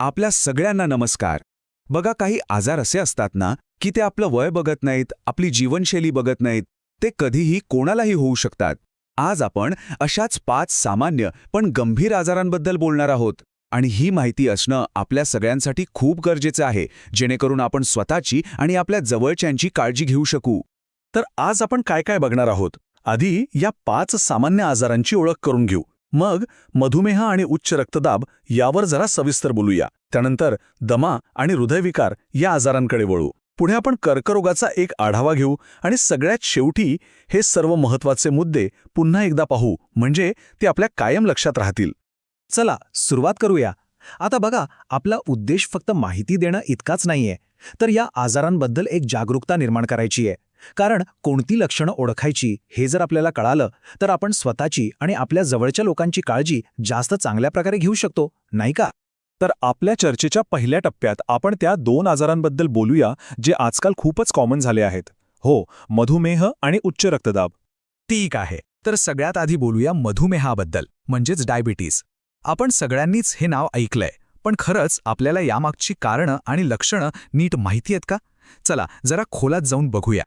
आपल्या सगळ्यांना नमस्कार. बघा, काही आजार असे असतात ना की ते आपलं वय बघत नाहीत, आपली जीवनशैली बघत नाहीत. ते कधीही कोणालाही होऊ शकतात. आज आपण अशाच 5 सामान्य पण गंभीर आजारांबद्दल बोलणार आहोत. आणि ही माहिती असणं आपल्या सगळ्यांसाठी खूप गरजेचं आहे, जेणेकरून आपण स्वतःची आणि आपल्या जवळच्यांची काळजी घेऊ शकू. तर आज आपण काय काय बघणार आहोत? आधी या 5 सामान्य आजारांची ओळख करून घेऊ. मग मधुमेह आणि उच्च रक्तदाब यावर जरा सविस्तर बोलूया. त्यानंतर दमा आणि हृदयविकार या आजारांकडे वळू. पुढे आपण कर्करोगाचा एक आढावा घेऊ आणि सगळ्यात शेवटी हे सर्व महत्त्वाचे मुद्दे पुन्हा एकदा पाहू, म्हणजे ते आपल्या कायम लक्षात राहतील. चला सुरुवात करूया. आता बघा, आपला उद्देश फक्त माहिती देणं इतकाच नाहीये, तर या आजारांबद्दल एक जागरूकता निर्माण करायची आहे. कारण कोणती लक्षणं ओळखायची हे जर आपल्याला कळालं तर आपण स्वतःची आणि आपल्या जवळच्या लोकांची काळजी जास्त चांगल्या प्रकारे घेऊ शकतो, नाही का? तर आपल्या चर्चेच्या पहिल्या टप्प्यात आपण त्या 2 आजारांबद्दल बोलूया जे आजकाल खूपच कॉमन झाले आहेत. हो, मधुमेह आणि उच्च रक्तदाब. ठीक आहे, तर सगळ्यात आधी बोलूया मधुमेहाबद्दल, म्हणजेच डायबिटीज. आपण सगळ्यांनीच हे नाव ऐकलंय, पण खरंच आपल्याला यामागची कारणं आणि लक्षणं नीट माहिती आहेत का? चला जरा खोलात जाऊन बघूया.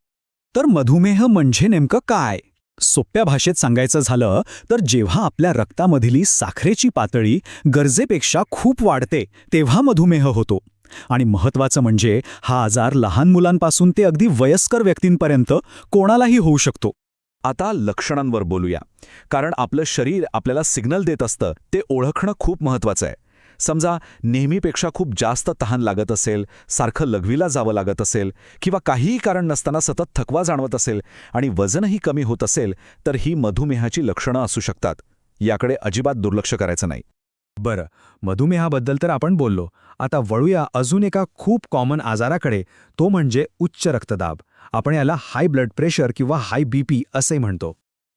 तर मधुमेह म्हणजे नेमकं काय? सोप्या भाषेत सांगायचं झालं तर जेव्हा आपल्या रक्तामधली साखरेची पातळी गरजेपेक्षा खूप वाढते तेव्हा मधुमेह होतो. आणि महत्त्वाचं म्हणजे हा आजार लहान मुलांपासून ते अगदी वयस्कर व्यक्तींपर्यंत कोणालाही होऊ शकतो. आता लक्षणांवर बोलूया, कारण आपलं शरीर आपल्याला सिग्नल देत असतं ते ओळखणं खूप महत्त्वाचं आहे. समजा नेहमीपेक्षा खूप जास्त तहान लागत असेल, सारखं लघवीला जावं लागत असेल, किंवा काहीही कारण नसताना सतत थकवा जाणवत असेल आणि वजनही कमी होत असेल, तर ही मधुमेहाची लक्षणं असू शकतात. याकडे अजिबात दुर्लक्ष करायचं नाही. बरं, मधुमेहाबद्दल तर आपण बोललो. आता वळूया अजून एका खूप कॉमन आजाराकडे, तो म्हणजे उच्च रक्तदाब. आपण याला हाय ब्लड प्रेशर किंवा हाय बीपी असे म्हणतो.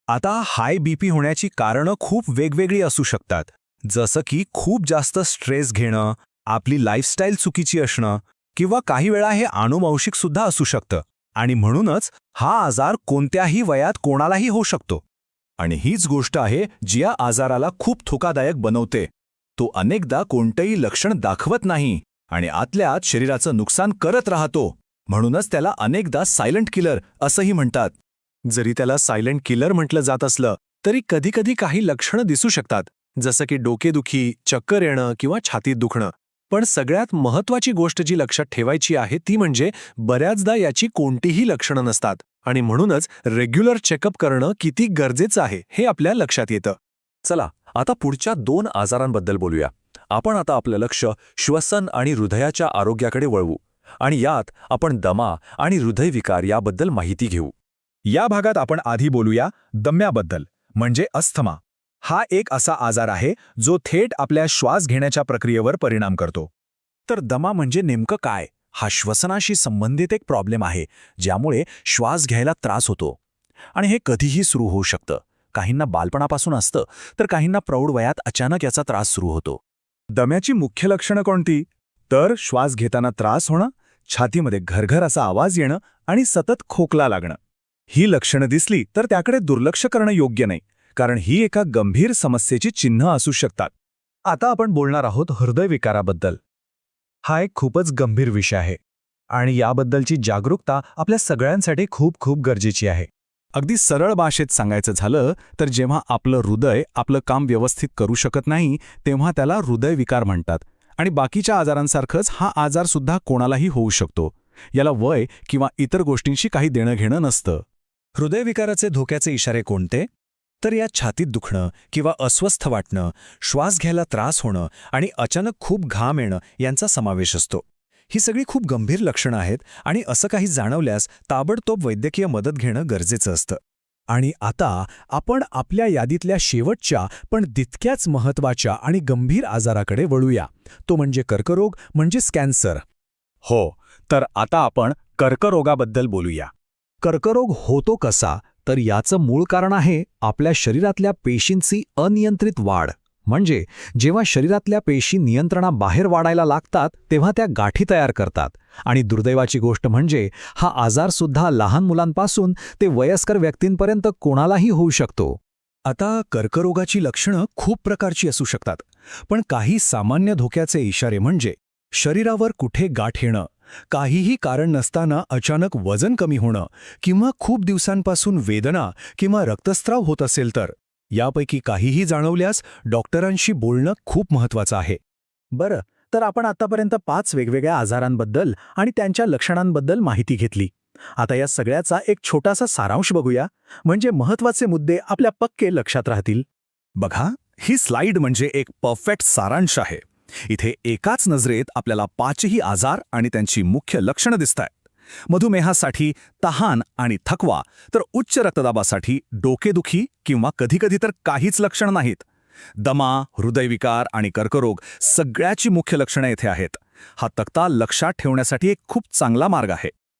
आता हाय बीपी होण्याची कारणं खूप वेगवेगळी असू शकतात, जसं की खूप जास्त स्ट्रेस घेणं, आपली लाईफस्टाईल चुकीची असणं, किंवा काही वेळा हे अनुवंशिक सुद्धा असू शकतं. आणि म्हणूनच हा आजार कोणत्याही वयात कोणालाही होऊ शकतो. आणि हीच गोष्ट आहे जी या आजाराला खूप धोकादायक बनवते. तो अनेकदा कोणतंही लक्षण दाखवत नाही आणि आतल्या आत शरीराचं नुकसान करत राहतो. म्हणूनच त्याला अनेकदा सायलेंट किलर असंही म्हणतात. जरी त्याला सायलेंट किलर म्हटलं जात असलं तरी कधीकधी काही लक्षणं दिसू शकतात, जसं की डोकेदुखी, चक्कर येणं किंवा छातीत दुखणं. पण सगळ्यात महत्त्वाची गोष्ट जी लक्षात ठेवायची आहे ती म्हणजे बऱ्याचदा याची कोणतीही लक्षणं नसतात. आणि म्हणूनच रेग्युलर चेकअप करणं किती गरजेचं आहे हे आपल्या लक्षात येतं. चला आता पुढच्या 2 आजारांबद्दल बोलूया. आपण आता आपलं लक्ष श्वसन आणि हृदयाच्या आरोग्याकडे वळवू आणि यात आपण दमा आणि हृदयविकार याबद्दल माहिती घेऊ. या भागात आपण आधी बोलूया दम्याबद्दल, म्हणजे अस्थमा. हा एक असा आजार आहे जो थेट आपल्या श्वास घेण्याच्या प्रक्रियेवर परिणाम करतो. तर दमा म्हणजे नेमकं काय? हा श्वसनाशी संबंधित एक प्रॉब्लेम आहे, ज्यामुळे श्वास घ्यायला त्रास होतो. आणि हे कधीही सुरू होऊ शकतं. काहींना बालपणापासून असतं, तर काहींना प्रौढ वयात अचानक याचा त्रास सुरू होतो. दम्याची मुख्य लक्षणं कोणती? तर श्वास घेताना त्रास होणं, छातीमध्ये घरघर असा आवाज येणं आणि सतत खोकला लागणं. ही लक्षणं दिसली तर त्याकडे दुर्लक्ष करणं योग्य नाही, कारण ही एका गंभीर समस्येची चिन्ह असू शकतात. आता आपण बोलणार आहोत हृदयविकाराबद्दल. हा एक खूपच गंभीर विषय आहे आणि याबद्दलची जागरूकता आपल्या सगळ्यांसाठी खूप खूप गरजेची आहे. अगदी सरळ भाषेत सांगायचं झालं तर जेव्हा आपलं हृदय आपलं काम व्यवस्थित करू शकत नाही तेव्हा त्याला हृदयविकार म्हणतात. आणि बाकीच्या आजारांसारखंच हा आजारसुद्धा कोणालाही होऊ शकतो. याला वय किंवा इतर गोष्टींशी काही देणं घेणं नसतं. हृदयविकाराचे धोक्याचे इशारे कोणते? तर यात छातीत दुखणं किंवा अस्वस्थ वाटणं, श्वास घ्यायला त्रास होणं आणि अचानक खूप घाम येणं यांचा समावेश असतो. ही सगळी खूप गंभीर लक्षणं आहेत आणि असं काही जाणवल्यास ताबडतोब वैद्यकीय मदत घेणं गरजेचं असतं. आणि आता आपण आपल्या यादीतल्या शेवटच्या पण तितक्याच महत्त्वाच्या आणि गंभीर आजाराकडे वळूया, तो म्हणजे कर्करोग, म्हणजेच कॅन्सर. हो, तर आता आपण कर्करोगाबद्दल बोलूया. कर्करोग होतो कसा? तर याचं मूळ कारण आहे आपल्या शरीरातल्या पेशींची अनियंत्रित वाढ. म्हणजे जेव्हा शरीरातल्या पेशी नियंत्रणाबाहेर वाढायला लागतात तेव्हा त्या गाठी तयार करतात. आणि दुर्दैवाची गोष्ट म्हणजे हा आजारसुद्धा लहान मुलांपासून ते वयस्कर व्यक्तींपर्यंत कोणालाही होऊ शकतो. आता कर्करोगाची लक्षणं खूप प्रकारची असू शकतात. पण काही सामान्य धोक्याचे इशारे म्हणजे शरीरावर कुठे गाठ येणं, काहीही कारण नसताना अचानक वजन कमी होणं किंवा खूप दिवसांपासून वेदना किंवा रक्तस्राव होत असेल तर यापैकी काहीही जाणवल्यास डॉक्टरांशी बोलणं खूप महत्त्वाचं आहे. बरं, तर आपण आतापर्यंत 5 वेगवेगळ्या आजारांबद्दल आणि त्यांच्या लक्षणांबद्दल माहिती घेतली. आता या सगळ्याचा एक छोटासा सारांश बघूया, म्हणजे महत्त्वाचे मुद्दे आपल्या पक्के लक्षात राहतील. बघा, ही स्लाइड म्हणजे एक परफेक्ट सारांश आहे. इथे एकाच नजरेत आपल्याला 5ही आजार आणि त्यांची मुख्य लक्षणं दिसतायत. मधुमेहासाठी तहान आणि थकवा, तर उच्च रक्तदाबासाठी डोकेदुखी किंवा कधीकधी तर काहीच लक्षणं नाहीत. दमा, हृदयविकार आणि कर्करोग सगळ्याची मुख्य लक्षणं येथे आहेत. हा तक्ता लक्षात ठेवण्यासाठी एक खूप चांगला मार्ग आहे.